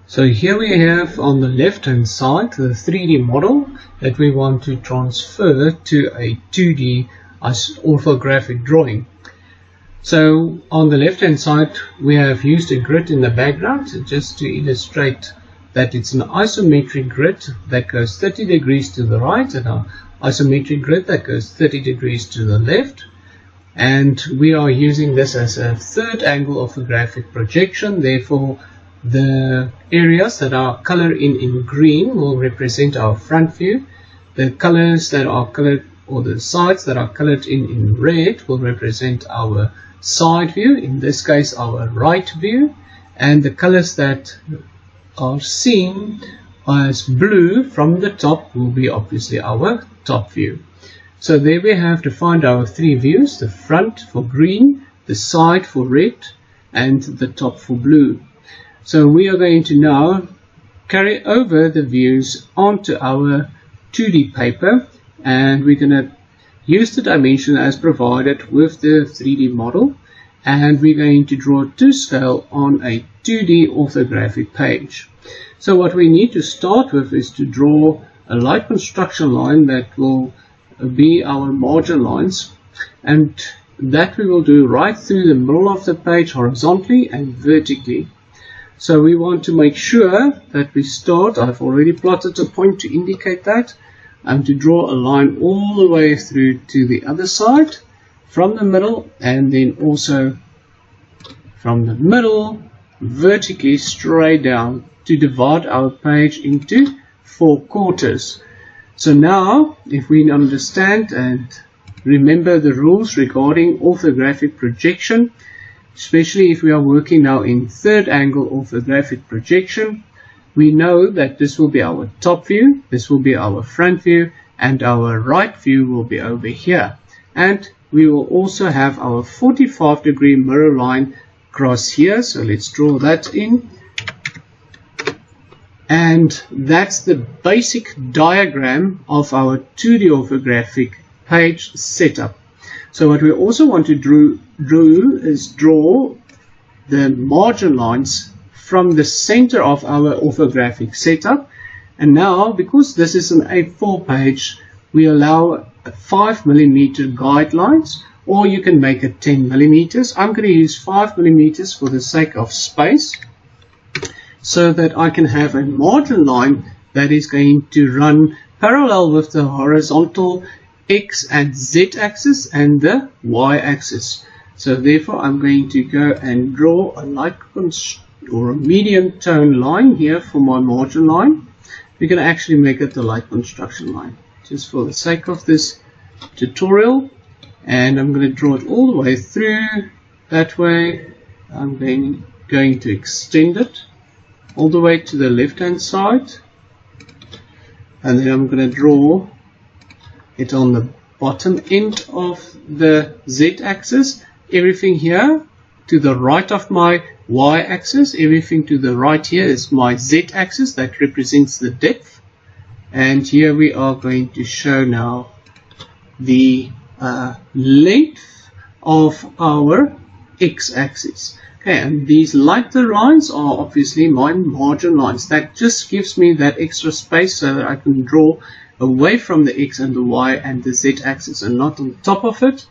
So here we have on the left hand side the 3D model that we want to transfer to a 2D orthographic drawing. So on the left hand side we have used a grid in the background just to illustrate that it's an isometric grid that goes 30 degrees to the right and an isometric grid that goes 30 degrees to the left. And we are using this as a third angle orthographic projection. Therefore, the areas that are colored in green will represent our front view. The colors that are colored, or the sides that are colored in red, will represent our side view, in this case our right view. And the colors that are seen as blue from the top will be obviously our top view. So there we have defined our three views: the front for green, the side for red, and the top for blue. So we are going to now carry over the views onto our 2D paper, and we're going to use the dimension as provided with the 3D model, and we're going to draw to scale on a 2D orthographic page. So what we need to start with is to draw a light construction line that will be our margin lines, and that we will do right through the middle of the page horizontally and vertically. So we want to make sure that we start, I've already plotted a point to indicate that, and to draw a line all the way through to the other side from the middle, and then also from the middle vertically straight down to divide our page into 4 quarters. So now if we understand and remember the rules regarding orthographic projection, especially if we are working now in third angle orthographic projection, we know that this will be our top view, this will be our front view, and our right view will be over here. And we will also have our 45-degree mirror line across here, so let's draw that in. And that's the basic diagram of our 2D orthographic page setup. So what we also want to do is draw the margin lines from the center of our orthographic setup. And now, because this is an A4 page, we allow 5mm guidelines, or you can make it 10mm. I'm going to use 5mm for the sake of space, so that I can have a margin line that is going to run parallel with the horizontal X and Z axis and the Y axis. So therefore I'm going to go and draw a light or a medium tone line here for my margin line. We're going to actually make it the light construction line just for the sake of this tutorial, and I'm going to draw it all the way through that way. I'm going to extend it all the way to the left hand side, and then I'm going to draw it on the bottom end of the Z axis. Everything here to the right of my Y axis, everything to the right here is my Z axis that represents the depth. And here we are going to show now the length of our X axis. Okay, and these lighter lines are obviously my margin lines. That just gives me that extra space so that I can draw away from the X and the Y and the Z axis and not on top of it.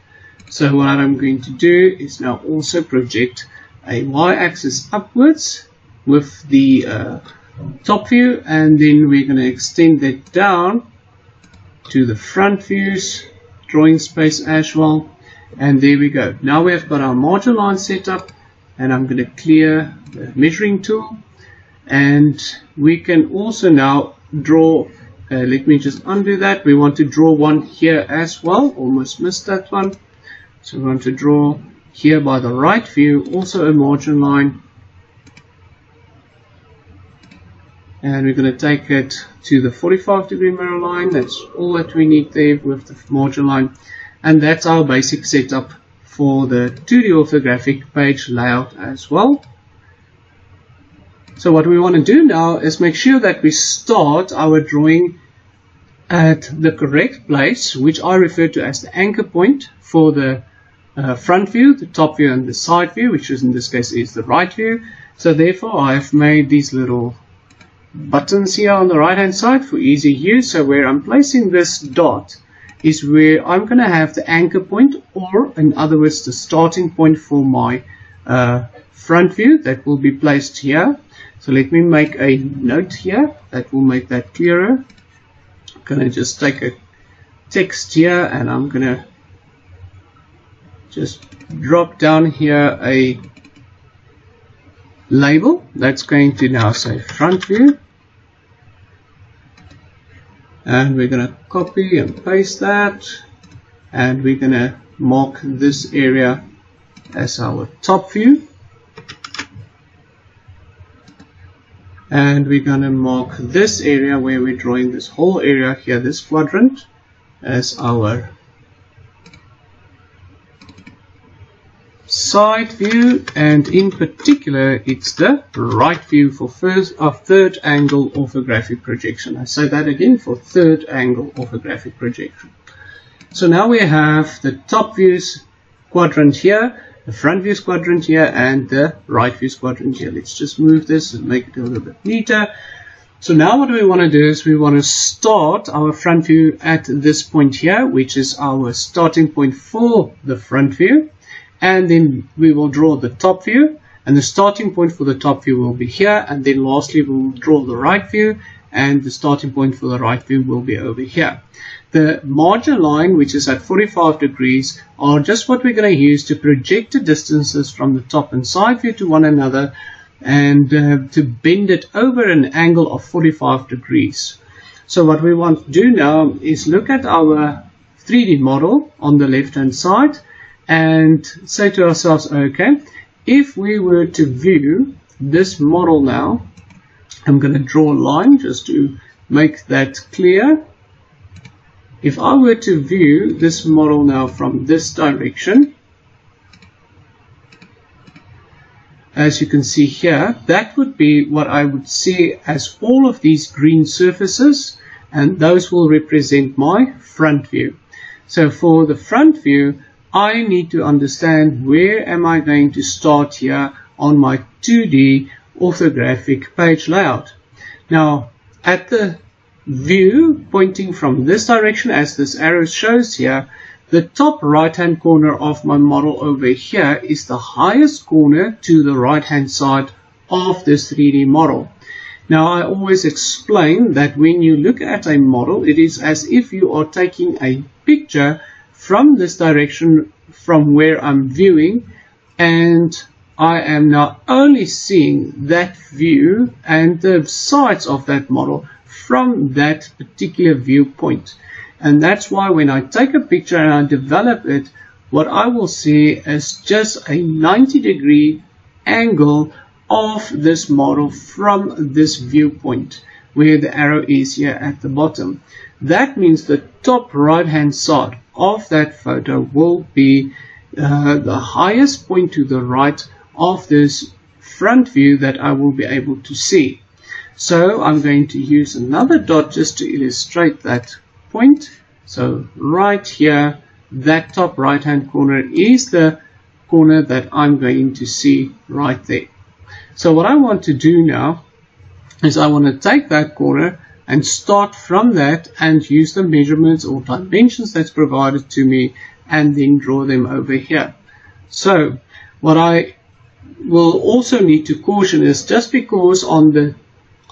So what I'm going to do is now also project a Y axis upwards with the top view, and then we're going to extend that down to the front views, drawing space as well. And there we go. Now we have got our margin line set up, and I'm going to clear the measuring tool, and we can also now draw. Let me just undo that. We want to draw one here as well. Almost missed that one. So we want to draw here by the right view also a margin line, and we're going to take it to the 45-degree mirror line. That's all that we need there with the margin line, and that's our basic setup for the 2D orthographic page layout as well. So what we want to do now is make sure that we start our drawing at the correct place, which I refer to as the anchor point for the front view, the top view, and the side view, which is in this case is the right view. So therefore I have made these little buttons here on the right hand side for easy use. So where I'm placing this dot is where I'm going to have the anchor point, or in other words the starting point for my front view that will be placed here. So let me make a note here that will make that clearer. I'm going to just take a text here and I'm going to just drop down here a label that's going to now say front view, and we're going to copy and paste that, and we're going to mark this area as our top view, and we're going to mark this area where we're drawing this whole area here, this quadrant, as our side view, and in particular it's the right view for third angle orthographic projection. I say that again, for third angle orthographic projection. So now we have the top views quadrant here, the front views quadrant here, and the right views quadrant here. Let's just move this and make it a little bit neater. So now what we want to do is we want to start our front view at this point here, which is our starting point for the front view. And then we will draw the top view, and the starting point for the top view will be here, and then lastly we will draw the right view, and the starting point for the right view will be over here. The margin line, which is at 45 degrees, are just what we're going to use to project the distances from the top and side view to one another, and to bend it over an angle of 45 degrees. So what we want to do now is look at our 3D model on the left hand side and say to ourselves, okay, if we were to view this model now, I'm going to draw a line just to make that clear. If I were to view this model now from this direction, as you can see here, that would be what I would see as all of these green surfaces, and those will represent my front view. So for the front view, I need to understand where am I going to start here on my 2D orthographic page layout. Now, at the view pointing from this direction, as this arrow shows here, the top right hand corner of my model over here is the highest corner to the right hand side of this 3D model. Now, I always explain that when you look at a model, it is as if you are taking a picture from this direction from where I'm viewing, and I am now only seeing that view and the sides of that model from that particular viewpoint. And that's why when I take a picture and I develop it, what I will see is just a 90-degree angle of this model from this viewpoint where the arrow is here at the bottom. That means the top right hand side of that photo will be the highest point to the right of this front view that I will be able to see. So I'm going to use another dot just to illustrate that point. So right here, that top right hand corner is the corner that I'm going to see right there. So what I want to do now is I want to take that corner and start from that and use the measurements or dimensions that's provided to me and then draw them over here. So what I will also need to caution is, just because on the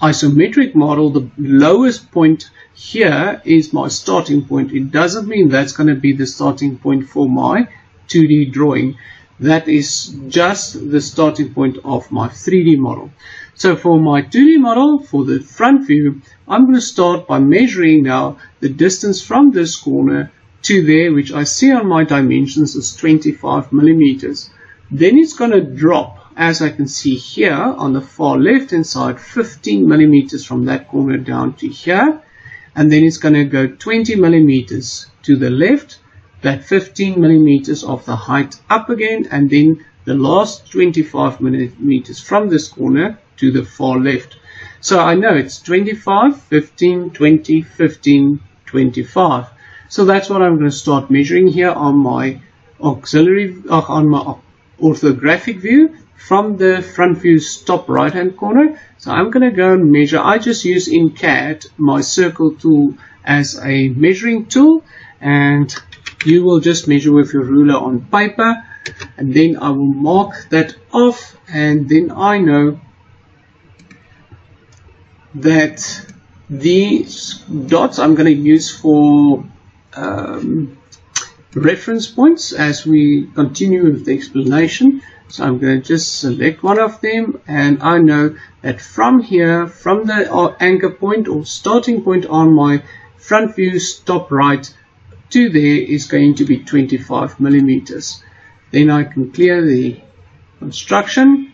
isometric model the lowest point here is my starting point, it doesn't mean that's going to be the starting point for my 2D drawing. That is just the starting point of my 3D model. So for my 2D model, for the front view, I'm going to start by measuring now the distance from this corner to there, which I see on my dimensions is 25 millimeters. Then it's going to drop, as I can see here on the far left hand side, 15 millimeters from that corner down to here. And then it's going to go 20 millimeters to the left, that 15 millimeters of the height up again, and then the last 25 millimeters from this corner to the far left. So I know it's 25, 15, 20, 15, 25. So that's what I'm going to start measuring here on my auxiliary, on my orthographic view. from the front view's top right hand corner. So I'm going to go and measure. I just use in CAD my circle tool as a measuring tool, and you will just measure with your ruler on paper, and then I will mark that off, and then I know that these dots I'm going to use for reference points as we continue with the explanation. So I'm going to just select one of them, and I know that from here, from the anchor point or starting point on my front view's top right to there is going to be 25 millimeters. Then I can clear the construction,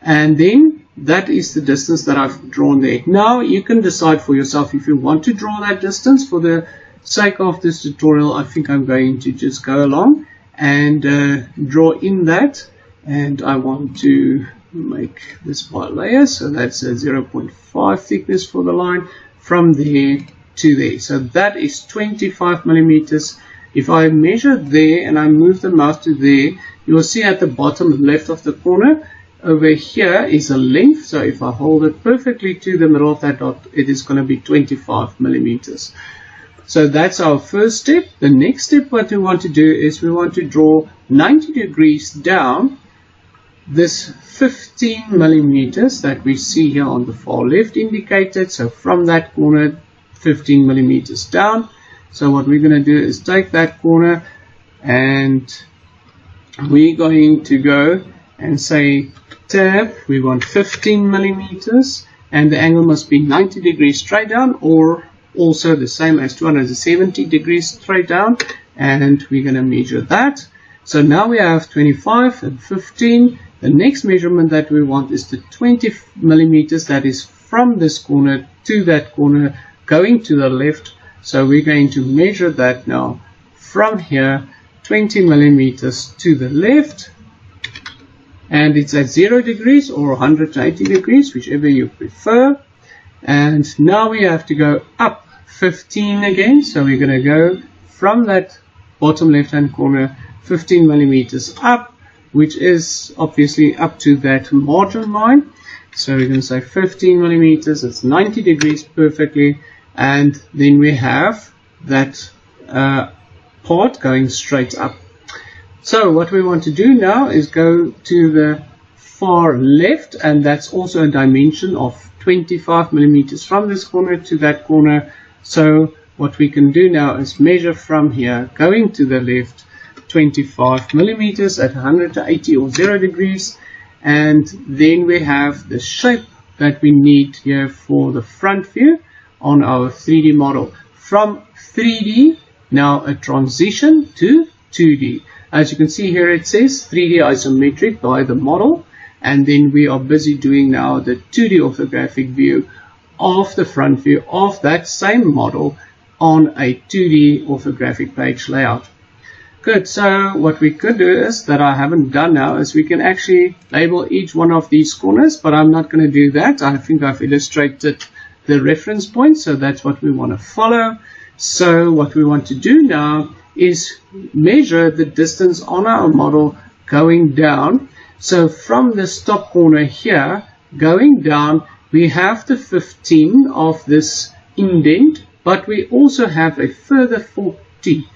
and then that is the distance that I've drawn there. Now you can decide for yourself if you want to draw that distance. For the sake of this tutorial, I think I'm going to just go along and draw in that, and I want to make this by layer, so that's a 0.5 thickness for the line from there to there. So that is 25 millimeters. If I measure there and I move the mouse to there, you will see at the bottom left of the corner over here is a length. So if I hold it perfectly to the middle of that dot, it is going to be 25 millimeters. So that's our first step. The next step what we want to do is we want to draw 90 degrees down this 15 millimeters that we see here on the far left indicated. So from that corner 15 millimeters down. So what we're going to do is take that corner, and we're going to go and say tab, we want 15 millimeters, and the angle must be 90 degrees straight down, or also the same as 270 degrees straight down, and we're going to measure that. So now we have 25 and 15. The next measurement that we want is the 20 millimeters, that is from this corner to that corner going to the left. So we're going to measure that now from here, 20 millimeters to the left, and it's at 0 degrees or 180 degrees, whichever you prefer. And now we have to go up 15 again, so we're going to go from that bottom left hand corner 15 millimeters up, which is obviously up to that margin line. So we're going to say 15 millimeters, it's 90 degrees perfectly, and then we have that part going straight up. So what we want to do now is go to the far left, and that's also a dimension of 25 millimeters from this corner to that corner. So what we can do now is measure from here going to the left 25 millimeters at 180 or 0 degrees, and then we have the shape that we need here for the front view on our 3D model. From 3D, now a transition to 2D. As you can see here, it says 3D isometric by the model, and then we are busy doing now the 2D orthographic view of the front view of that same model on a 2D orthographic page layout. Good, so what we could do is, that I haven't done now, is we can actually label each one of these corners, but I'm not going to do that. I think I've illustrated the reference point, so that's what we want to follow. So what we want to do now is measure the distance on our model going down. So from this top corner here going down, we have the 15 of this indent, but we also have a further 40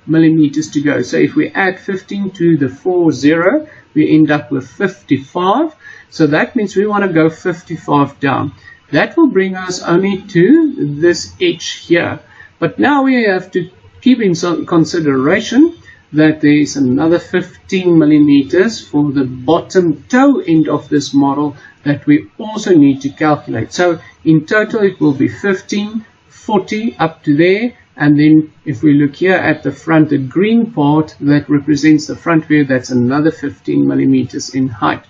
millimeters to go. So if we add 15 to the 40, we end up with 55. So that means we want to go 55 down. That will bring us only to this edge here. But now we have to keep in consideration that there is another 15 millimeters for the bottom toe end of this model that we also need to calculate. So in total it will be 15, 40 up to there, and then if we look here at the front, the green part that represents the front view, that's another 15 millimeters in height.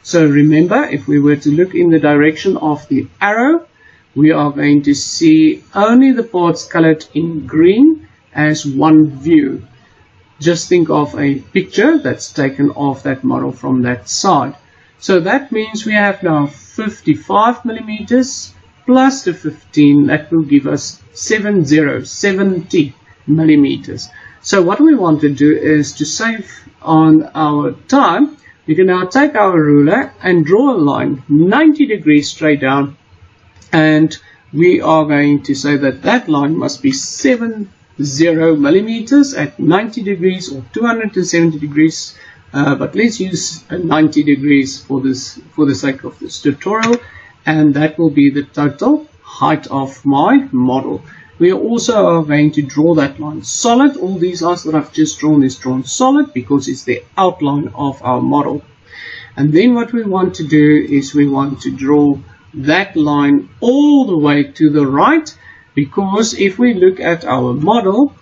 So remember, if we were to look in the direction of the arrow, we are going to see only the parts colored in green as one view. Just think of a picture that's taken of that model from that side. So that means we have now 55 millimeters plus the 15, that will give us 70 millimeters. So what we want to do is to save on our time, we can now take our ruler and draw a line 90 degrees straight down, and we are going to say that that line must be 70 millimeters at 90 degrees or 270 degrees, but let's use 90 degrees for the sake of this tutorial, and that will be the total height of my model. We also are going to draw that line solid. All these lines that I've just drawn is drawn solid because it's the outline of our model. And then what we want to do is we want to draw that line all the way to the right, because if we look at our model,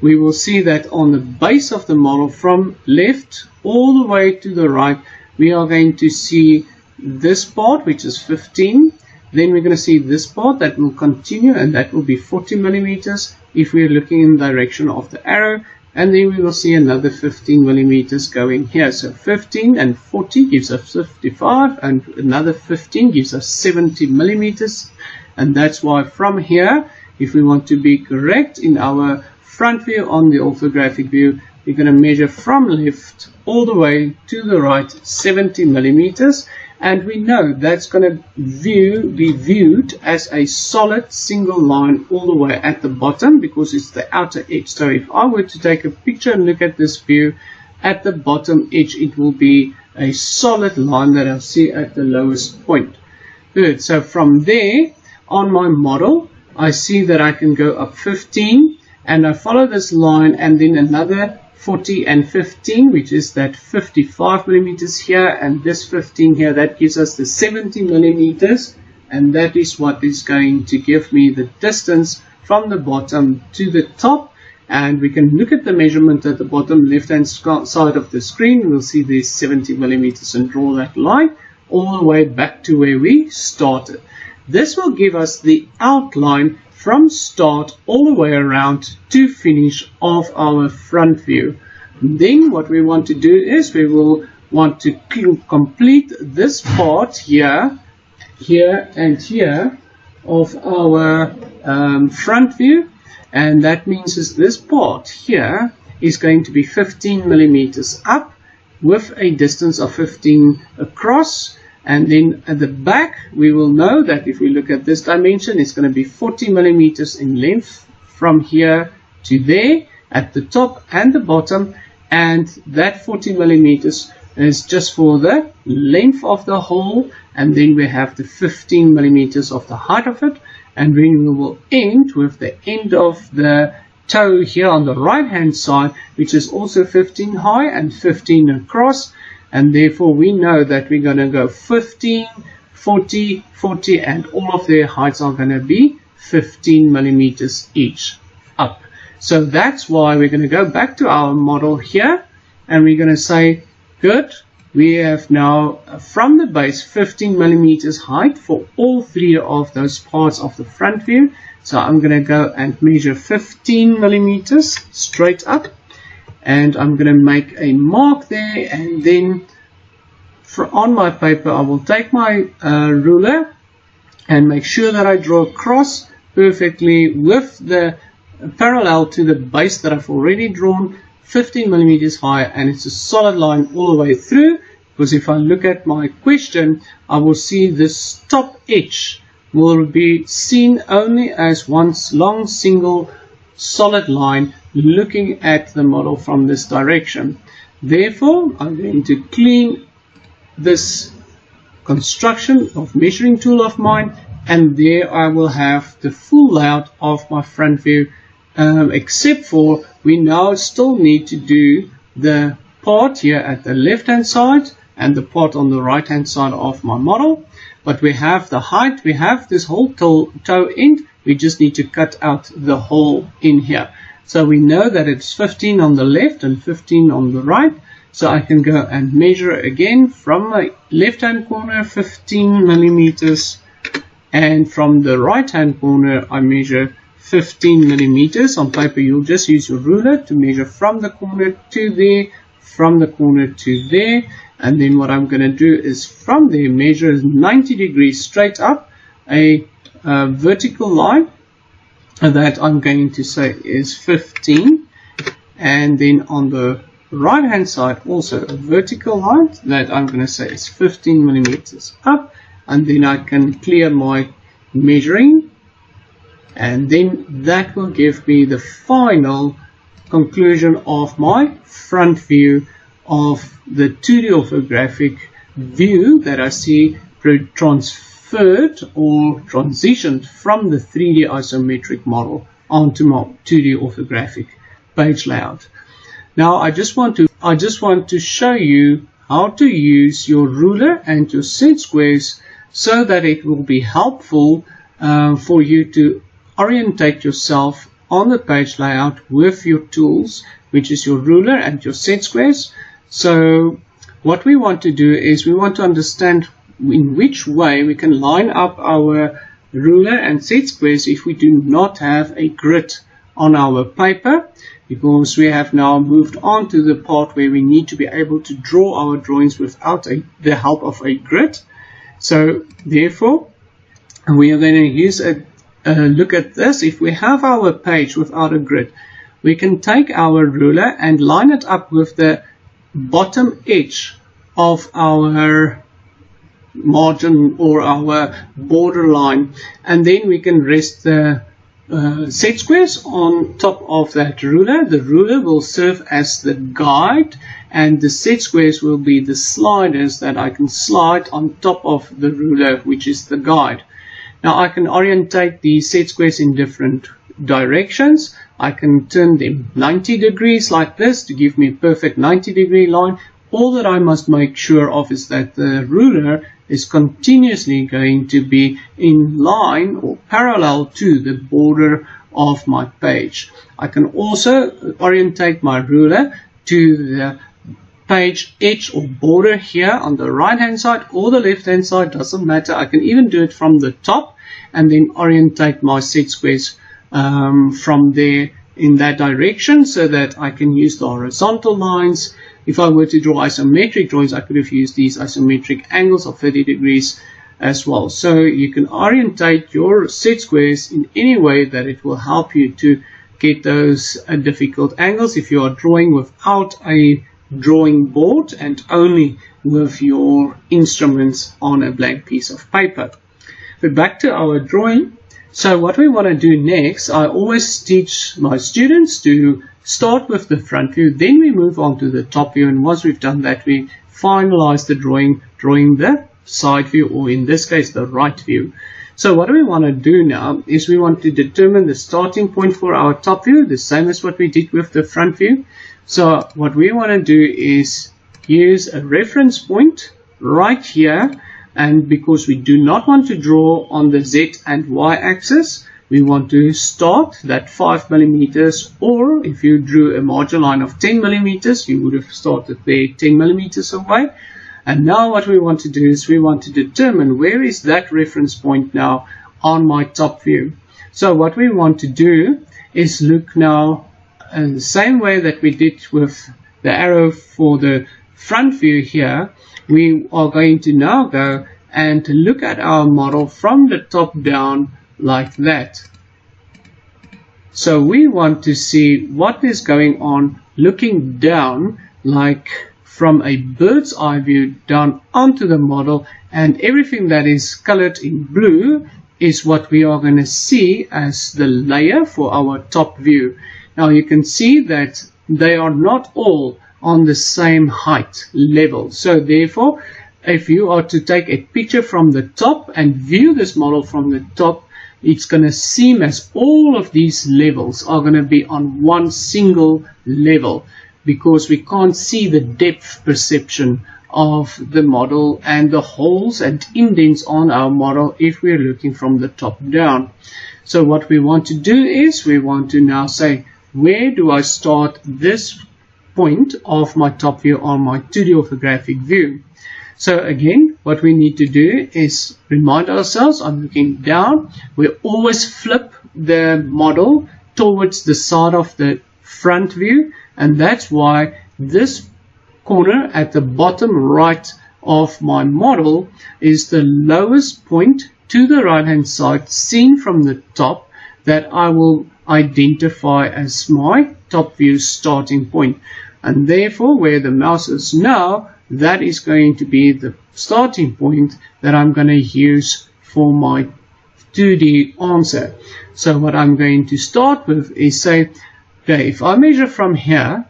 we will see that on the base of the model from left all the way to the right, we are going to see this part, which is 15. Then we're going to see this part that will continue, and that will be 40 millimeters if we're looking in the direction of the arrow. And then we will see another 15 millimeters going here. So 15 and 40 gives us 55, and another 15 gives us 70 millimeters. And that's why from here, if we want to be correct in our front view on the orthographic view, we're going to measure from left all the way to the right 70 millimeters. And we know that's going to be viewed as a solid single line all the way at the bottom, because it's the outer edge. So if I were to take a picture and look at this view, at the bottom edge it will be a solid line that I'll see at the lowest point. Good. So from there on my model, I see that I can go up 15, and I follow this line, and then another 40 and 15, which is that 55 millimeters here, and this 15 here, that gives us the 70 millimeters, and that is what is going to give me the distance from the bottom to the top. And we can look at the measurement at the bottom left hand side of the screen. We'll see there's 70 millimeters and draw that line all the way back to where we started. This will give us the outline from start all the way around to finish of our front view. And then what we want to do is we will want to complete this part here, here and here of our front view, and that means is this part here is going to be 15 millimeters up with a distance of 15 across. And then at the back, we will know that if we look at this dimension, it's going to be 40 millimeters in length from here to there at the top and the bottom. And that 40 millimeters is just for the length of the hole. And then we have the 15 millimeters of the height of it. And then we will end with the end of the toe here on the right hand side, which is also 15 high and 15 across. And therefore we know that we're going to go 15, 40, 40, and all of their heights are going to be 15 millimeters each up. So that's why we're going to go back to our model here, and we're going to say, good, we have now from the base 15 millimeters height for all three of those parts of the front view. So I'm going to go and measure 15 millimeters straight up. And I'm going to make a mark there, and then on my paper I will take my ruler and make sure that I draw a cross perfectly with the parallel to the base that I've already drawn, 15 millimeters high, and it's a solid line all the way through, because if I look at my question, I will see this top edge will be seen only as one long single solid line looking at the model from this direction. Therefore, I'm going to clean this construction of measuring tool of mine, and there I will have the full layout of my front view, except for we now still need to do the part here at the left hand side and the part on the right hand side of my model. But we have the height, we have this whole toe end, we just need to cut out the hole in here. So we know that it's 15 on the left and 15 on the right. So I can go and measure again from my left hand corner 15 millimeters, and from the right hand corner I measure 15 millimeters. On paper you'll just use your ruler to measure from the corner to there, from the corner to there, and then what I'm going to do is from there measure 90 degrees straight up a vertical line that I'm going to say is 15, and then on the right hand side also a vertical line that I'm going to say is 15 millimeters up, and then I can clear my measuring, and then that will give me the final conclusion of my front view of the 2D orthographic view that I see transferred or transitioned from the 3D isometric model onto my 2D orthographic page layout. Now I just want to show you how to use your ruler and your set squares so that it will be helpful for you to orientate yourself on the page layout with your tools, which is your ruler and your set squares. So what we want to do is we want to understand in which way we can line up our ruler and set squares if we do not have a grid on our paper, because we have now moved on to the part where we need to be able to draw our drawings without the help of a grid. So therefore we are going to use a look at this. If we have our page without a grid, we can take our ruler and line it up with the bottom edge of our margin or our border line, and then we can rest the set squares on top of that ruler. The ruler will serve as the guide, and the set squares will be the sliders that I can slide on top of the ruler, which is the guide. Now I can orientate the set squares in different directions. I can turn them 90 degrees like this to give me a perfect 90-degree line. All that I must make sure of is that the ruler is continuously going to be in line or parallel to the border of my page. I can also orientate my ruler to the page edge or border here on the right hand side or the left hand side, doesn't matter. I can even do it from the top and then orientate my set squares from there in that direction, so that I can use the horizontal lines. If I were to draw isometric drawings, I could have used these isometric angles of 30 degrees as well. So you can orientate your set squares in any way that it will help you to get those difficult angles if you are drawing without a drawing board and only with your instruments on a blank piece of paper. But back to our drawing. So what we want to do next, I always teach my students to start with the front view, then we move on to the top view, and once we've done that, we finalize the drawing the side view, or in this case the right view. So what we want to do now is we want to determine the starting point for our top view, the same as what we did with the front view. So what we want to do is use a reference point right here, and because we do not want to draw on the Z and Y axis, we want to start that 5 millimeters, or if you drew a margin line of 10 millimeters, you would have started there 10 millimeters away. And now what we want to do is we want to determine where is that reference point now on my top view. So what we want to do is look now in the same way that we did with the arrow for the front view here. We are going to now go and look at our model from the top down like that. So we want to see what is going on looking down, like from a bird's eye view down onto the model, and everything that is colored in blue is what we are going to see as the layer for our top view. Now you can see that they are not all on the same height level. So therefore, if you are to take a picture from the top and view this model from the top, it's going to seem as all of these levels are going to be on one single level, because we can't see the depth perception of the model and the holes and indents on our model if we're looking from the top down. So what we want to do is we want to now say, where do I start this point of my top view on my 2D orthographic view? So again, what we need to do is remind ourselves, I'm looking down. We always flip the model towards the side of the front view, and that's why this corner at the bottom right of my model is the lowest point to the right hand side seen from the top, that I will identify as my top view starting point. and therefore where the mouse is now, that is going to be the starting point that I'm going to use for my 2D answer. So what I'm going to start with is say, okay, if I measure from here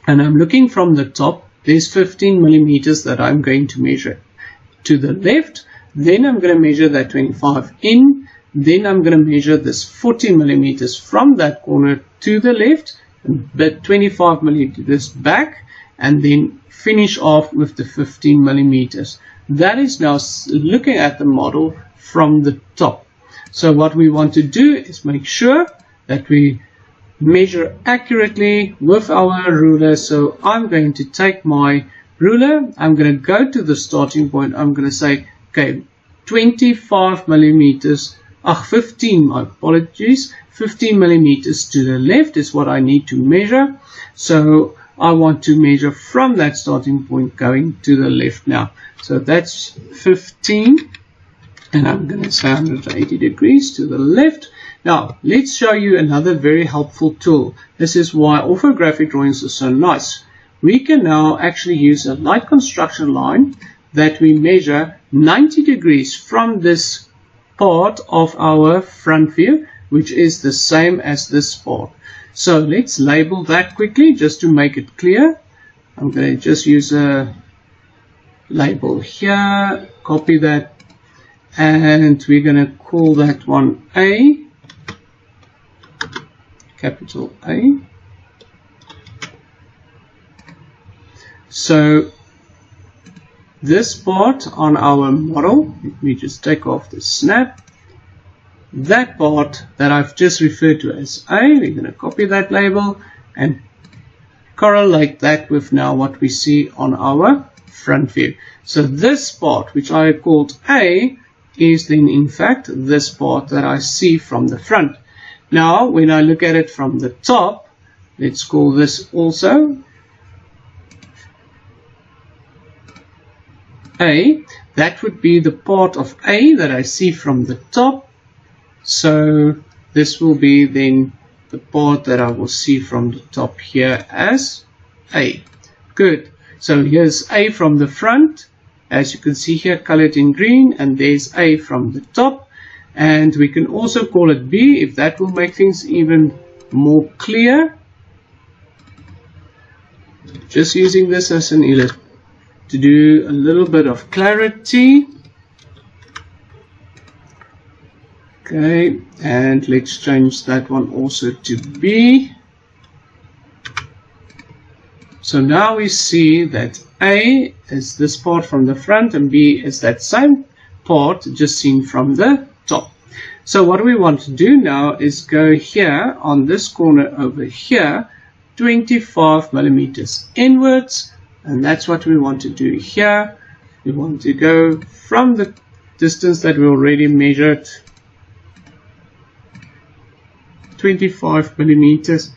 and I'm looking from the top, there's 15 millimeters that I'm going to measure to the left. Then I'm going to measure that 25 in. Then I'm going to measure this 40 millimeters from that corner to the left, but 25 millimeters back, and then finish off with the 15 millimeters. That is now looking at the model from the top. So what we want to do is make sure that we measure accurately with our ruler. So I'm going to take my ruler, I'm going to go to the starting point, I'm going to say, okay, 25 millimeters, 15, my apologies, 15 millimeters to the left is what I need to measure. So I want to measure from that starting point going to the left now. So that's 15, and I'm going to say 180 degrees to the left. Now let's show you another very helpful tool. This is why orthographic drawings are so nice. We can now actually use a light construction line that we measure 90 degrees from this part of our front view, which is the same as this part. So let's label that quickly just to make it clear. I'm going to just use a label here, copy that, and we're going to call that one A, capital A. So this part on our model, let me just take off the snap. That part that I've just referred to as A, we're going to copy that label and correlate that with now what we see on our front view. So this part, which I called A, is then in fact this part that I see from the front. Now when I look at it from the top, let's call this also A. That would be the part of A that I see from the top. So this will be then the part that I will see from the top here as A. Good. So here's A from the front, as you can see here colored in green, and there's A from the top. And we can also call it B if that will make things even more clear. Just using this as an illustration to do a little bit of clarity. Okay, and let's change that one also to B. So now we see that A is this part from the front and B is that same part just seen from the top. So what we want to do now is go here on this corner over here, 25 millimeters inwards, and that's what we want to do here. We want to go from the distance that we already measured, 25 millimeters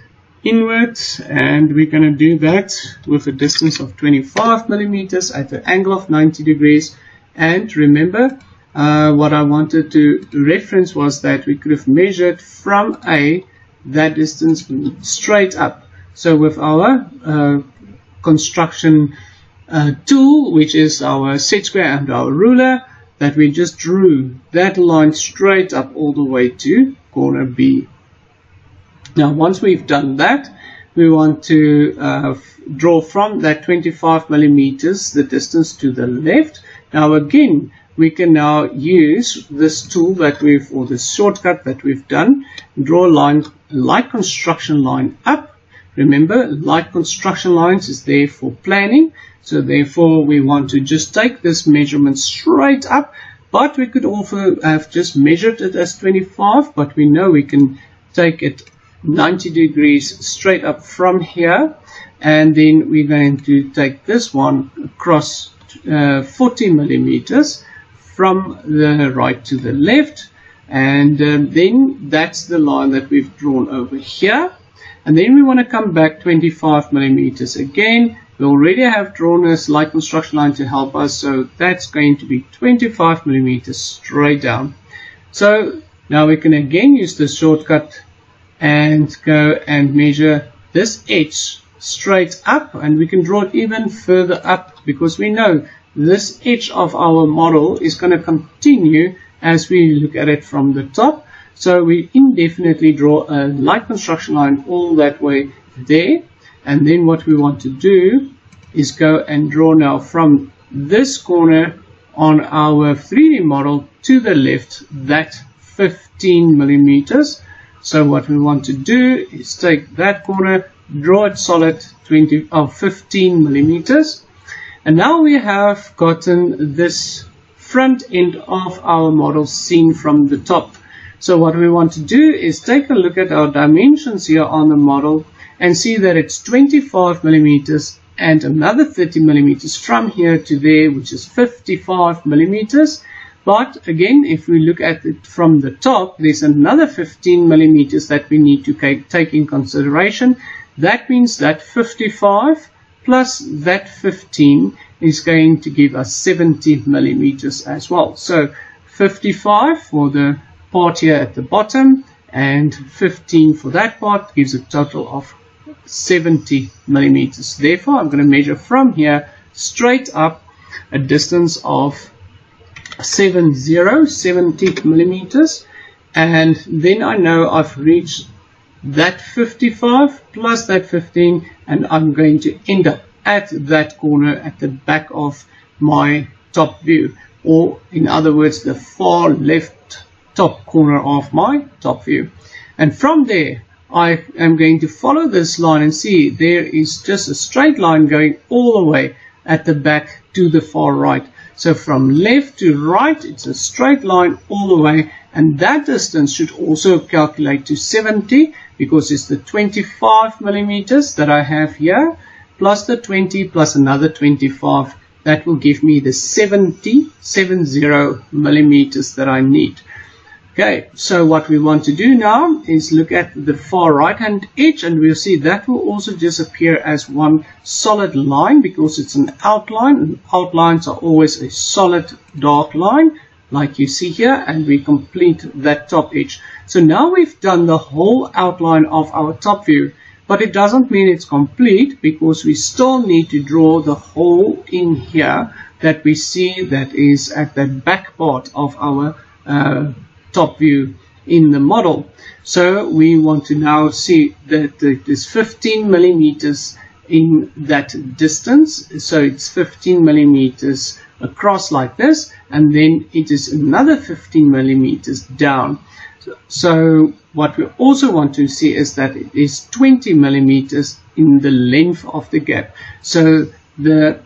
inwards, and we're going to do that with a distance of 25 millimeters at the angle of 90 degrees. And remember, what I wanted to reference was that we could have measured from A that distance straight up. So with our construction tool, which is our set square and our ruler, that we just drew that line straight up all the way to corner B. Now once we've done that, we want to draw from that 25 millimeters the distance to the left. Now again, we can now use this tool that we've, or this shortcut that we've done, draw a line, light construction line up. Remember, light construction lines is there for planning, so therefore we want to just take this measurement straight up, but we could also have just measured it as 25, but we know we can take it 90 degrees straight up from here, and then we're going to take this one across 40 millimeters from the right to the left, and then that's the line that we've drawn over here. And then we want to come back 25 millimeters again. We already have drawn a light construction line to help us, so that's going to be 25 millimeters straight down. So now we can again use the shortcut and go and measure this edge straight up, and we can draw it even further up because we know this edge of our model is going to continue as we look at it from the top. So we indefinitely draw a light construction line all that way there, and then what we want to do is go and draw now from this corner on our 3D model to the left that 15 millimeters. So what we want to do is take that corner, draw it solid 15 millimeters, and now we have gotten this front end of our model seen from the top. So what we want to do is take a look at our dimensions here on the model and see that it's 25 millimeters and another 30 millimeters from here to there, which is 55 millimeters. But again, if we look at it from the top, there's another 15 millimeters that we need to take in consideration. That means that 55 plus that 15 is going to give us 70 millimeters as well. So 55 for the part here at the bottom and 15 for that part gives a total of 70 millimeters. Therefore, I'm going to measure from here straight up a distance of 70 millimeters, and then I know I've reached that 55 plus that 15, and I'm going to end up at that corner at the back of my top view, or in other words the far left top corner of my top view. And from there I am going to follow this line and see there is just a straight line going all the way at the back to the far right. So from left to right it's a straight line all the way, and that distance should also calculate to 70 because it's the 25 millimeters that I have here plus the 20 plus another 25. That will give me the 70 millimeters that I need. Okay, so what we want to do now is look at the far right hand edge, and we'll see that will also disappear as one solid line because it's an outline, and outlines are always a solid dark line like you see here, and we complete that top edge. So now we've done the whole outline of our top view, but it doesn't mean it's complete because we still need to draw the hole in here that we see that is at the back part of our top view in the model. So we want to now see that there's 15 millimeters in that distance, so it's 15 millimeters across like this, and then it is another 15 millimeters down. So what we also want to see is that it is 20 millimeters in the length of the gap. So the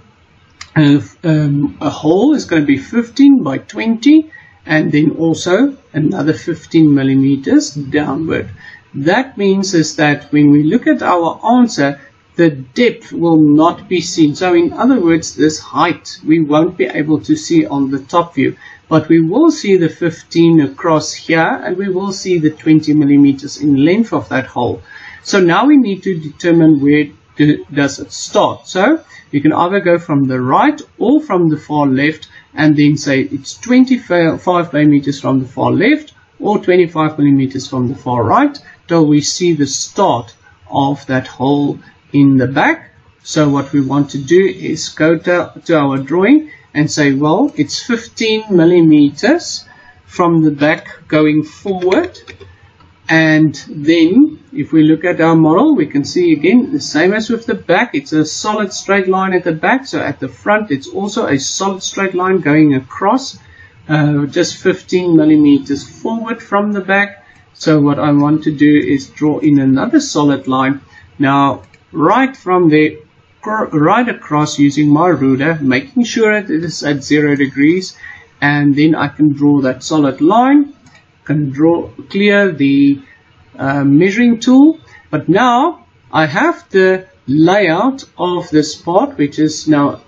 a hole is going to be 15 by 20, and then also another 15 millimeters downward. That means is that when we look at our answer, the depth will not be seen. So in other words, this height we won't be able to see on the top view, but we will see the 15 across here, and we will see the 20 millimeters in length of that hole. So now we need to determine where does it start. So you can either go from the right or from the far left, and then say it's 25 millimeters from the far left or 25 millimeters from the far right till we see the start of that hole in the back. So what we want to do is go to our drawing and say, well, it's 15 millimeters from the back going forward, and then if we look at our model, we can see again the same as with the back. It's a solid straight line at the back. So at the front it's also a solid straight line going across just 15 millimeters forward from the back. So what I want to do is draw in another solid line now right from there right across using my ruler, making sure that it is at 0 degrees, and then I can draw that solid line, can clear the measuring tool. But now I have the layout of this part, which is now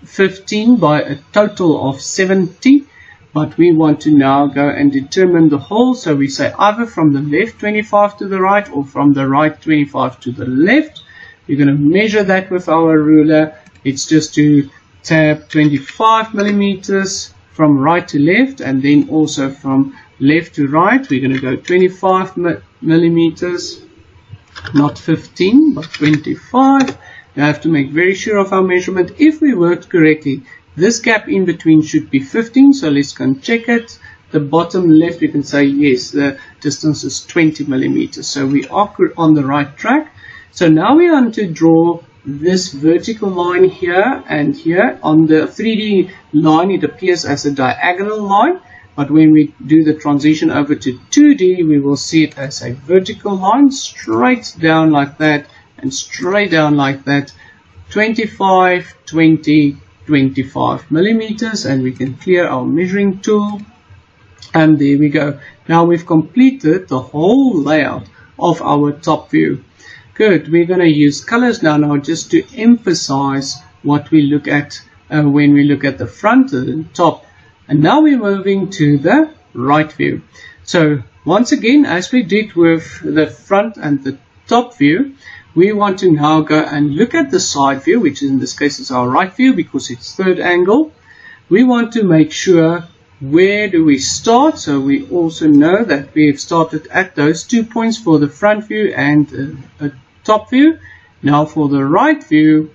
15 by a total of 70, but we want to now go and determine the hole. So we say either from the left 25 to the right or from the right 25 to the left. We're going to measure that with our ruler. It's just to tab 25 millimeters from right to left, and then also from left to right we're going to go 25 millimeters, not 15 but 25. You have to make very sure of our measurement. If we worked correctly, this gap in between should be 15, so let's go and check it. The bottom left, we can say yes, the distance is 20 millimeters, so we are on the right track. So now we want to draw this vertical line here and here. On the 3D line it appears as a diagonal line, but when we do the transition over to 2D, we will see it as a vertical line, straight down like that and straight down like that. 25, 20, 25 millimeters, and we can clear our measuring tool, and there we go. Now we've completed the whole layout of our top view. Good. We're going to use colors now just to emphasize what we look at when we look at the front and top. And now we're moving to the right view. So once again, as we did with the front and the top view, we want to now go and look at the side view, which in this case is our right view because it's third angle. We want to make sure where do we start. So we also know that we have started at those 2 points for the front view and a top view. Now for the right view,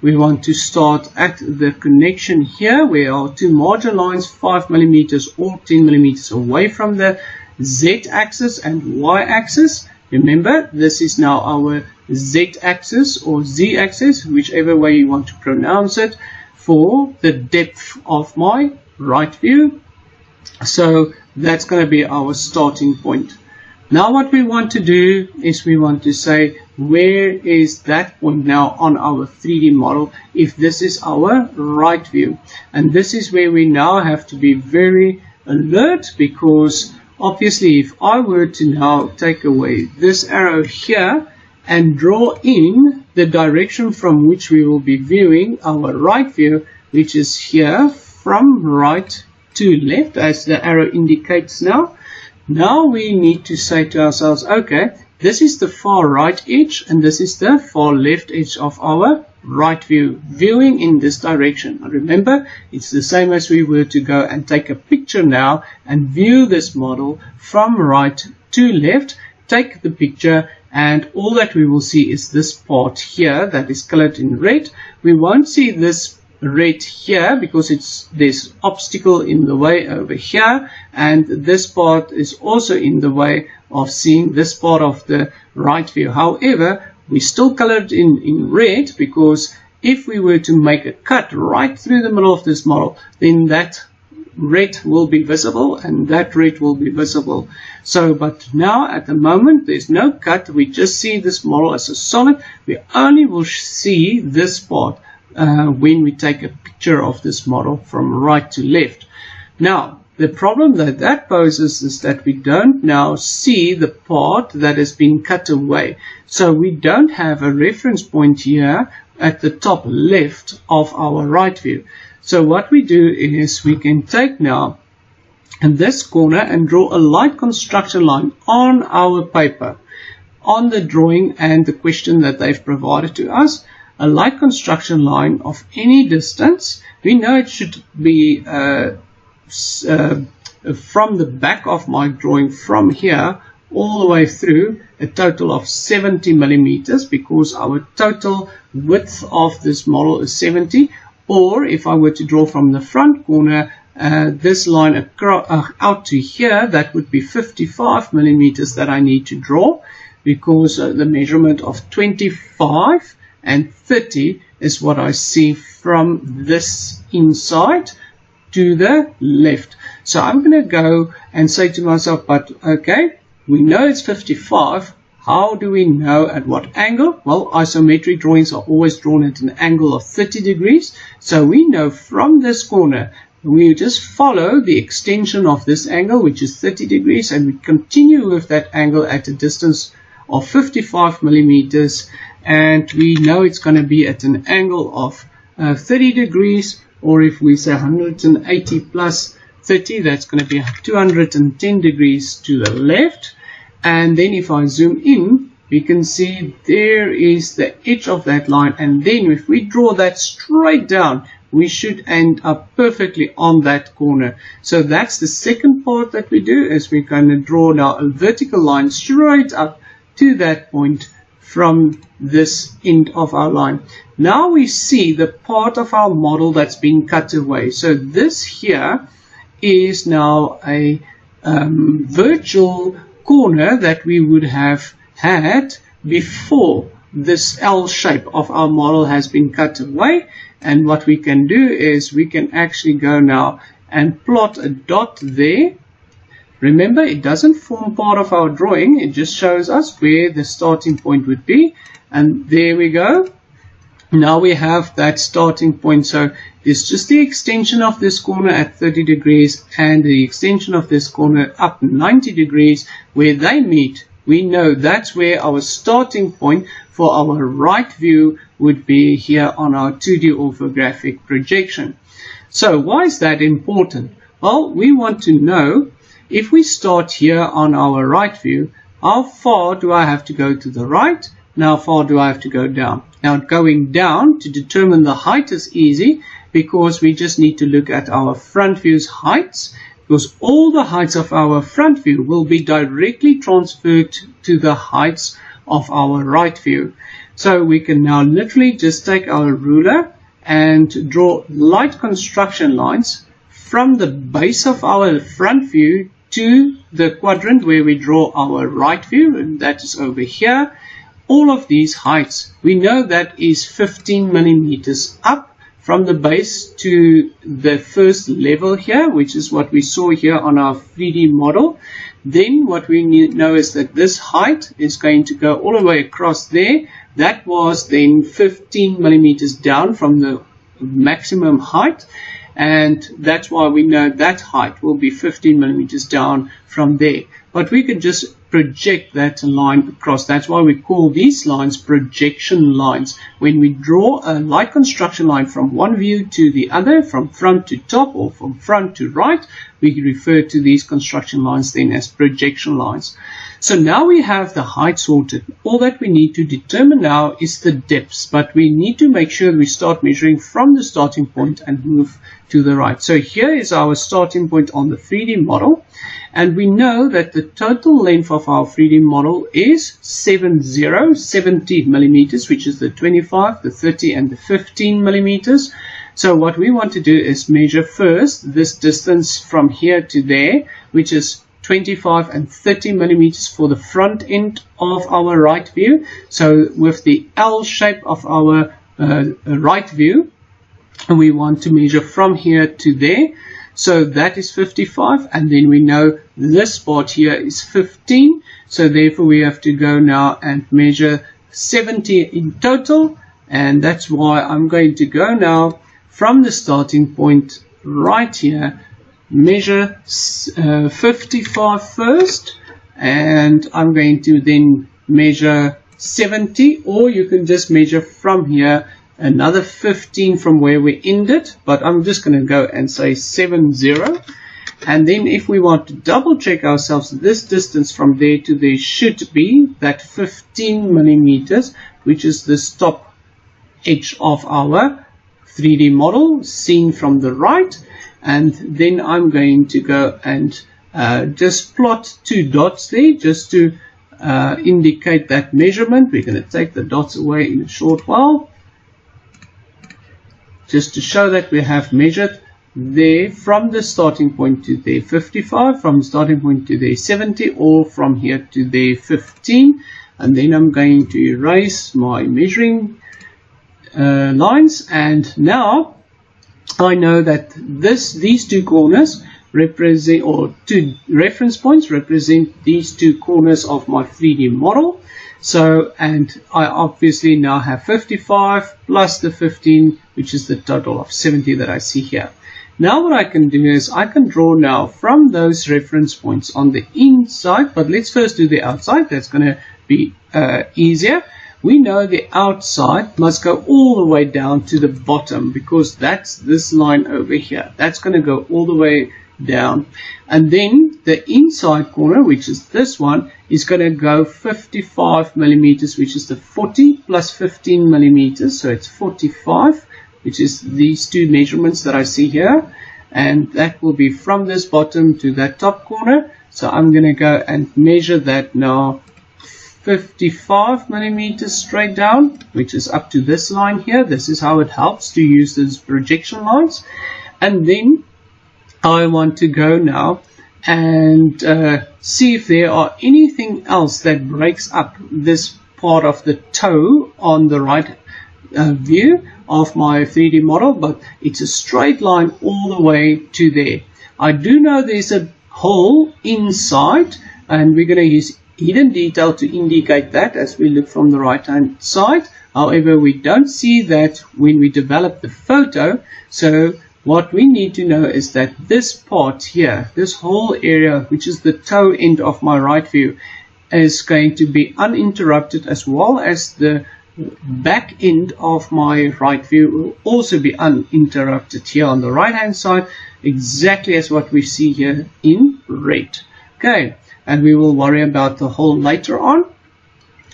we want to start at the connection here where our two margin lines 5 millimeters or 10 millimeters away from the Z-axis and Y-axis. Remember, this is now our Z-axis or Z-axis, whichever way you want to pronounce it, for the depth of my right view. So that's going to be our starting point. Now what we want to do is we want to say, where is that point now on our 3D model if this is our right view? And this is where we now have to be very alert, because obviously if I were to now take away this arrow here and draw in the direction from which we will be viewing our right view, which is here from right to left as the arrow indicates now, now we need to say to ourselves, okay, this is the far right edge and this is the far left edge of our right view, viewing in this direction. And remember, it's the same as we were to go and take a picture now and view this model from right to left. Take the picture and all that we will see is this part here that is colored in red. We won't see this red here because there's obstacle in the way over here, and this part is also in the way of seeing this part of the right view. However, we still colored in red, because if we were to make a cut right through the middle of this model, then that red will be visible and that red will be visible. So, but now at the moment there's no cut, we just see this model as a solid. We only will see this part when we take a picture of this model from right to left. Now, the problem that poses is that we don't now see the part that has been cut away. So we don't have a reference point here at the top left of our right view. So what we do is we can take now in this corner and draw a light construction line on our paper, on the drawing and the question that they've provided to us. A light construction line of any distance. We know it should be from the back of my drawing from here all the way through, a total of 70 millimeters, because our total width of this model is 70. Or if I were to draw from the front corner, this line out to here, that would be 55 millimeters that I need to draw, because the measurement of 25 and 30 is what I see from this inside to the left. So I'm going to go and say to myself, but okay, we know it's 55. How do we know at what angle? Well, isometric drawings are always drawn at an angle of 30 degrees. So we know from this corner, we just follow the extension of this angle, which is 30 degrees, and we continue with that angle at a distance of 55 millimeters. And we know it's going to be at an angle of 30 degrees, or if we say 180 plus 30, that's going to be 210 degrees to the left. And then if I zoom in, we can see there is the edge of that line, and then if we draw that straight down, we should end up perfectly on that corner. So that's the second part that we do, is we're going to draw now a vertical line straight up to that point from this end of our line. Now we see the part of our model that's been cut away. So this here is now a virtual corner that we would have had before this L shape of our model has been cut away. And what we can do is we can actually go now and plot a dot there. Remember, it doesn't form part of our drawing, it just shows us where the starting point would be. And there we go. Now we have that starting point. So it's just the extension of this corner at 30 degrees and the extension of this corner up 90 degrees. Where they meet, we know that's where our starting point for our right view would be here on our 2D orthographic projection. So why is that important? Well, we want to know, if we start here on our right view, how far do I have to go to the right? And how far do I have to go down? Now, going down to determine the height is easy, because we just need to look at our front view's heights, because all the heights of our front view will be directly transferred to the heights of our right view. So we can now literally just take our ruler and draw light construction lines from the base of our front view to the quadrant where we draw our right view, and that is over here. All of these heights, we know that is 15 millimeters up from the base to the first level here, which is what we saw here on our 3D model. Then what we know is that this height is going to go all the way across there. That was then 15 millimeters down from the maximum height. And that's why we know that height will be 15 millimeters down from there. But we could just project that line across. That's why we call these lines projection lines. When we draw a light construction line from one view to the other, from front to top or from front to right, we refer to these construction lines then as projection lines. So now we have the height sorted. All that we need to determine now is the depths, but we need to make sure we start measuring from the starting point and move to the right. So here is our starting point on the 3D model, and we know that the total length of our 3D model is 70 millimeters, which is the 25, the 30 and the 15 millimeters. So what we want to do is measure first this distance from here to there, which is 25 and 30 millimeters for the front end of our right view. So with the L shape of our right view, we want to measure from here to there. So that is 55, and then we know this part here is 15. So therefore we have to go now and measure 70 in total, and that's why I'm going to go now from the starting point right here, measure 55 first, and I'm going to then measure 70, or you can just measure from here another 15 from where we ended, but I'm just going to go and say 70. And then if we want to double check ourselves, this distance from there to there should be that 15 millimeters, which is the top edge of our 3D model seen from the right. And then I'm going to go and just plot two dots there just to indicate that measurement. We're going to take the dots away in a short while, just to show that we have measured there from the starting point to there 55, from the starting point to there 70, or from here to there 15. And then I'm going to erase my measuring lines, and now I know that these two corners represent, or two reference points represent these two corners of my 3D model. So, and I obviously now have 55 plus the 15, which is the total of 70 that I see here. Now what I can do is I can draw now from those reference points on the inside, but let's first do the outside. That's going to be easier. We know the outside must go all the way down to the bottom, because that's this line over here. That's going to go all the way down. And then the inside corner, which is this one, is going to go 55 millimeters, which is the 40 plus 15 millimeters. So it's 45, which is these two measurements that I see here. And that will be from this bottom to that top corner. So I'm going to go and measure that now, 55 millimeters straight down, which is up to this line here. This is how it helps to use those projection lines. And then I want to go now and see if there are anything else that breaks up this part of the toe on the right view of my 3D model, but it's a straight line all the way to there. I do know there's a hole inside, and we're going to use hidden detail to indicate that as we look from the right hand side. However, we don't see that when we develop the photo, so what we need to know is that this part here, this whole area, which is the toe end of my right view, is going to be uninterrupted, as well as the back end of my right view will also be uninterrupted here on the right hand side, exactly as what we see here in red. Okay, and we will worry about the hole later on.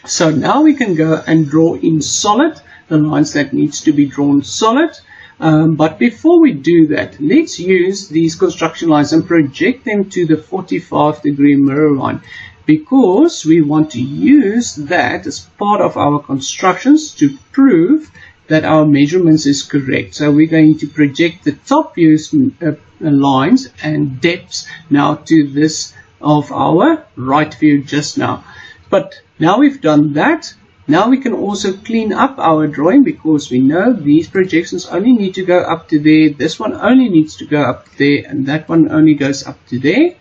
So now we can go and draw in solid the lines that needs to be drawn solid. But before we do that, let's use these construction lines and project them to the 45-degree mirror line, because we want to use that as part of our constructions to prove that our measurements is correct. So we're going to project the top views lines and depths now to this of our right view just now. But now we've done that, now we can also clean up our drawing, because we know these projections only need to go up to there, this one only needs to go up there, and that one only goes up to there.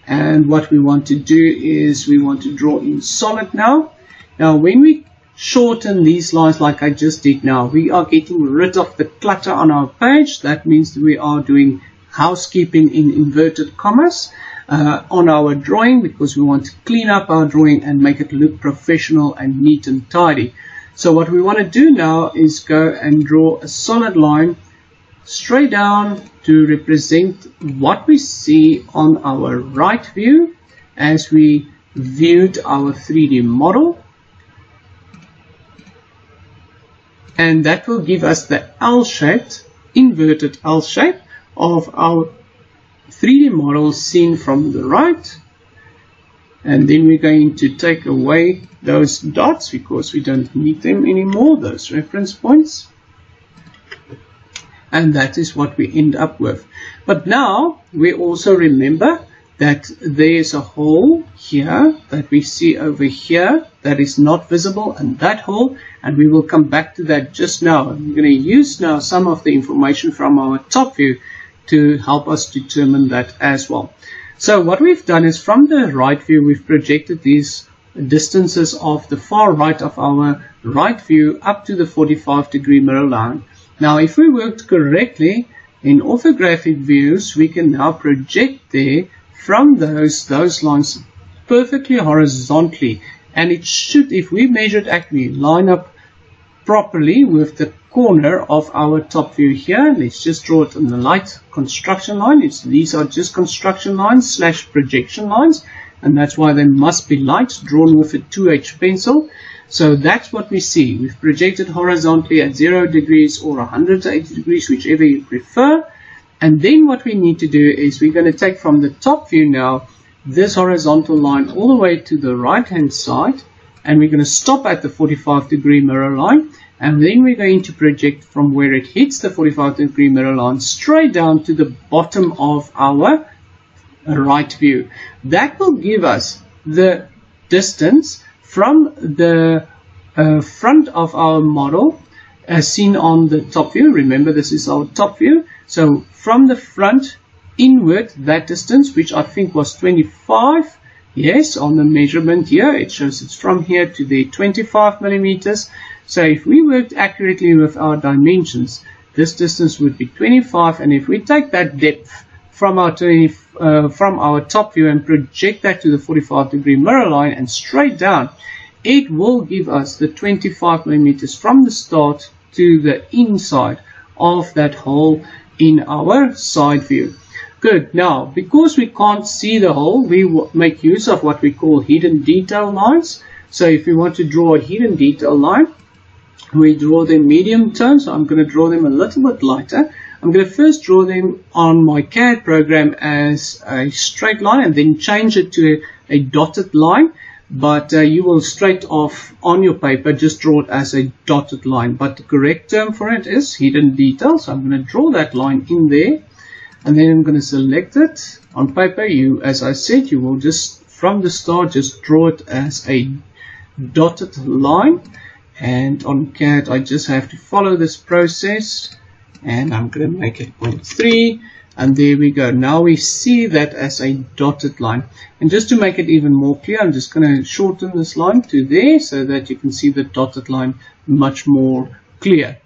And what we want to do is we want to draw in solid now. Now when we shorten these lines like I just did now, we are getting rid of the clutter on our page. That means that we are doing housekeeping in inverted commas on our drawing, because we want to clean up our drawing and make it look professional and neat and tidy. So what we want to do now is go and draw a solid line straight down to represent what we see on our right view as we viewed our 3D model. And that will give us the L-shaped, inverted L shape of our 3D model seen from the right. And then we're going to take away those dots because we don't need them anymore, those reference points. And that is what we end up with. But now we also remember that there's a hole here that we see over here that is not visible, and that hole, and we will come back to that just now. I'm going to use now some of the information from our top view to help us determine that as well. So what we've done is, from the right view, we've projected these distances of the far right of our right view up to the 45-degree mirror line. Now if we worked correctly in orthographic views, we can now project there from those lines perfectly horizontally, and it should, if we measured accurately, line up properly with the corner of our top view here. Let's just draw it on the light construction line. These are just construction lines / projection lines, and that's why they must be light, drawn with a 2H pencil. So that's what we see. We've projected horizontally at 0 degrees or 180 degrees, whichever you prefer. And then what we need to do is we're going to take from the top view now this horizontal line all the way to the right hand side, and we're going to stop at the 45-degree mirror line, and then we're going to project from where it hits the 45-degree mirror line straight down to the bottom of our right view. That will give us the distance from the front of our model as seen on the top view. Remember, this is our top view. So from the front inward, that distance, which I think was 25, yes, on the measurement here, it shows it's from here to there 25 millimeters. So if we worked accurately with our dimensions, this distance would be 25, and if we take that depth from our top view and project that to the 45-degree mirror line and straight down, it will give us the 25 millimeters from the start to the inside of that hole in our side view. Good. Now, because we can't see the hole, we will make use of what we call hidden detail lines. So if we want to draw a hidden detail line, we draw them medium tone. So I'm going to draw them a little bit lighter. I'm going to first draw them on my CAD program as a straight line, and then change it to a dotted line. but you will straight off on your paper just draw it as a dotted line. But the correct term for it is hidden detail. So I'm going to draw that line in there, and then I'm going to select it. On paper, as I said, you will just from the start just draw it as a dotted line, and on CAD I just have to follow this process, and I'm going to make it 0.3, and there we go. Now we see that as a dotted line. And just to make it even more clear, I'm just going to shorten this line to there so that you can see the dotted line much more clear.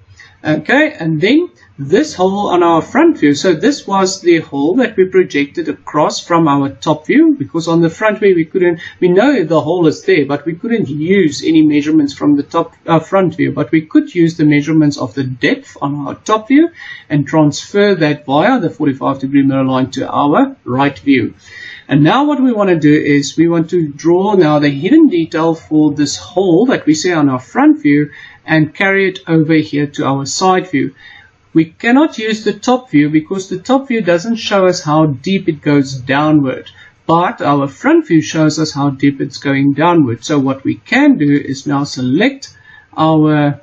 Okay, and then this hole on our front view. So this was the hole that we projected across from our top view, because on the front view we know the hole is there, but we couldn't use any measurements from the front view, but we could use the measurements of the depth on our top view and transfer that via the 45-degree mirror line to our right view. And now what we want to do is we want to draw now the hidden detail for this hole that we see on our front view and carry it over here to our side view. We cannot use the top view because the top view doesn't show us how deep it goes downward, but our front view shows us how deep it's going downward. So what we can do is now select our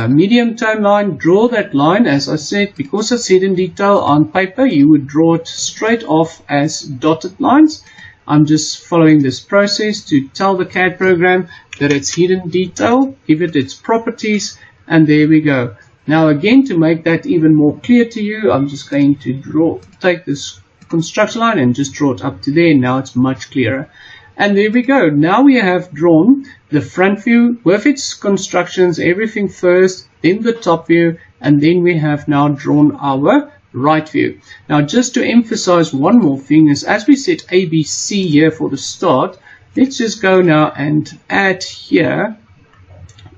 medium tone line, draw that line. As I said, because it's hidden detail on paper, you would draw it straight off as dotted lines. I'm just following this process to tell the CAD program that it's hidden detail, give it its properties, and there we go. Now again, to make that even more clear to you, I'm just going to take this construction line and just draw it up to there. Now it's much clearer. And there we go. Now we have drawn the front view with its constructions, everything first, then the top view, and then we have now drawn our right view. Now just to emphasize one more thing is, as we set ABC here for the start, let's just go now and add here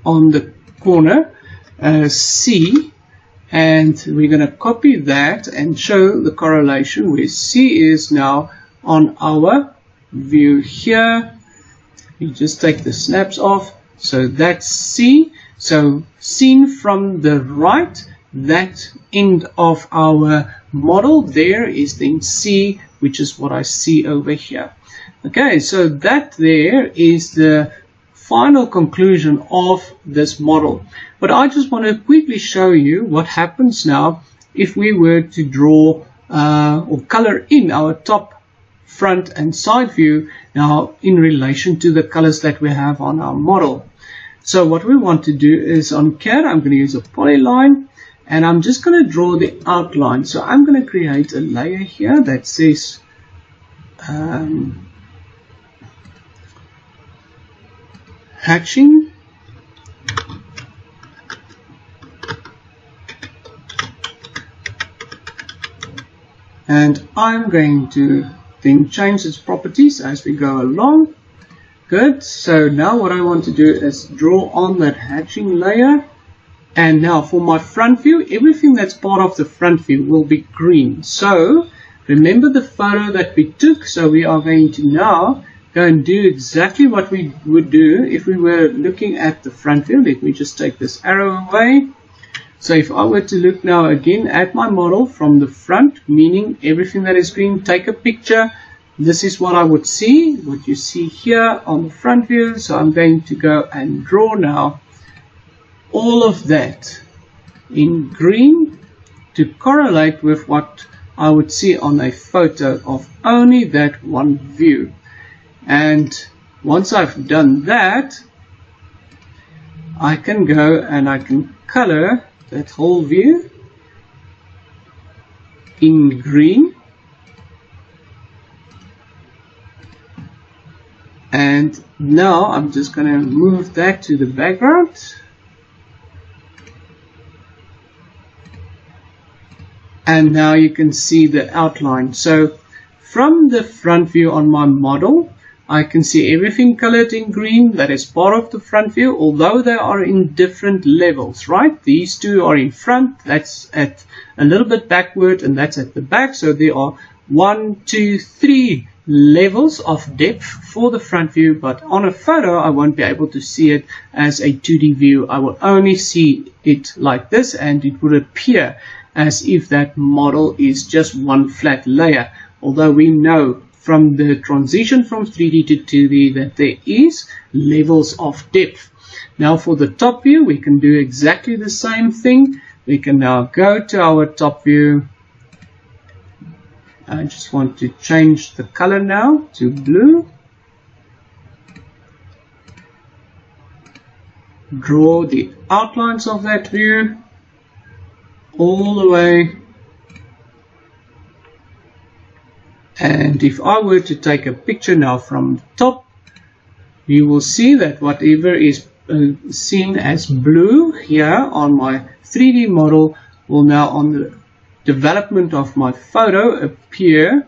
on the corner C, and we're going to copy that and show the correlation where C is now on our view here. You just take the snaps off, so that's C. So seen from the right, that end of our model there is then C, which is what I see over here. Okay, so that there is the final conclusion of this model. But I just want to quickly show you what happens now if we were to draw or color in our top, front and side view now in relation to the colors that we have on our model. So what we want to do is, on CAD I'm going to use a polyline, and I'm just going to draw the outline. So I'm going to create a layer here that says hatching, and I'm going to then change its properties as we go along. Good. So now what I want to do is draw on that hatching layer, and now for my front view, everything that's part of the front view will be green. So remember the photo that we took, so we are going to now go and do exactly what we would do if we were looking at the front view. Let me just take this arrow away. So if I were to look now again at my model from the front, meaning everything that is green, take a picture, this is what I would see, what you see here on the front view. So I'm going to go and draw now all of that in green to correlate with what I would see on a photo of only that one view. And once I've done that, I can go and I can color that whole view in green, and now I'm just going to move that to the background, and now you can see the outline. So from the front view on my model, I can see everything colored in green. That is part of the front view, although they are in different levels, right? These two are in front, that's at a little bit backward, and that's at the back. So there are 1, 2, 3 levels of depth for the front view, but on a photo I won't be able to see it as a 2D view. I will only see it like this, and it would appear as if that model is just one flat layer, although we know from the transition from 3D to 2D that there is levels of depth. Now for the top view, we can do exactly the same thing. We can now go to our top view. I just want to change the color now to blue. Draw the outlines of that view all the way. And if I were to take a picture now from the top, you will see that whatever is seen as blue here on my 3D model will now on the development of my photo appear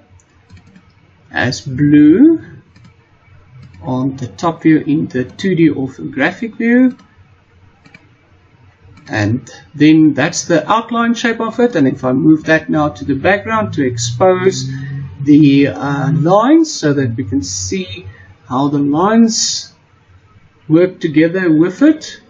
as blue on the top view in the 2D orthographic view. And then that's the outline shape of it. And if I move that now to the background to expose the lines so that we can see how the lines work together with it,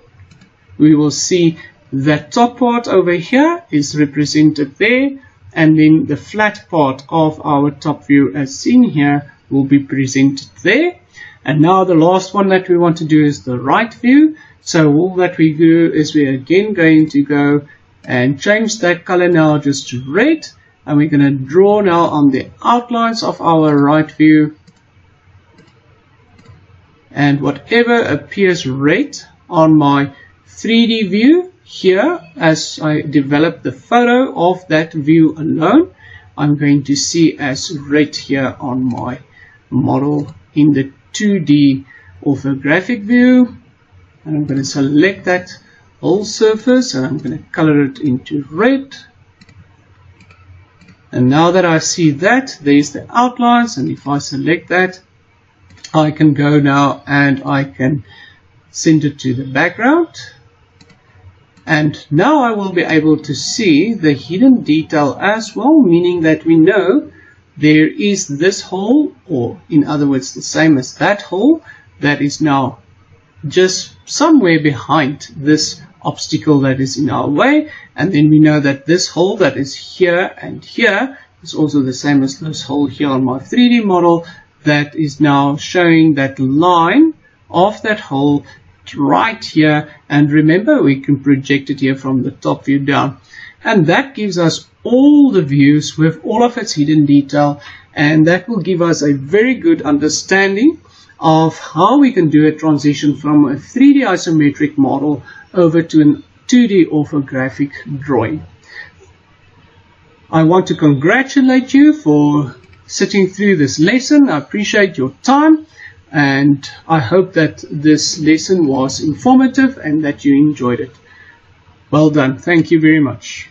we will see that top part over here is represented there, and then the flat part of our top view as seen here will be presented there. And now the last one that we want to do is the right view. So all that we do is we're again going to go and change that color now just to red, and we're going to draw now on the outlines of our right view, and whatever appears red on my 3D view here as I develop the photo of that view alone, I'm going to see as red here on my model in the 2D orthographic view. And I'm going to select that whole surface and I'm going to color it into red. And now that I see that, there's the outlines, and if I select that, I can go now and I can send it to the background. And now I will be able to see the hidden detail as well, meaning that we know there is this hole, or in other words the same as that hole, that is now just somewhere behind this obstacle that is in our way. And then we know that this hole that is here and here is also the same as this hole here on my 3D model, that is now showing that line of that hole right here. And remember, we can project it here from the top view down, and that gives us all the views with all of its hidden detail, and that will give us a very good understanding of how we can do a transition from a 3D isometric model over to an 2D orthographic drawing. I want to congratulate you for sitting through this lesson. I appreciate your time, and I hope that this lesson was informative and that you enjoyed it. Well done. Thank you very much.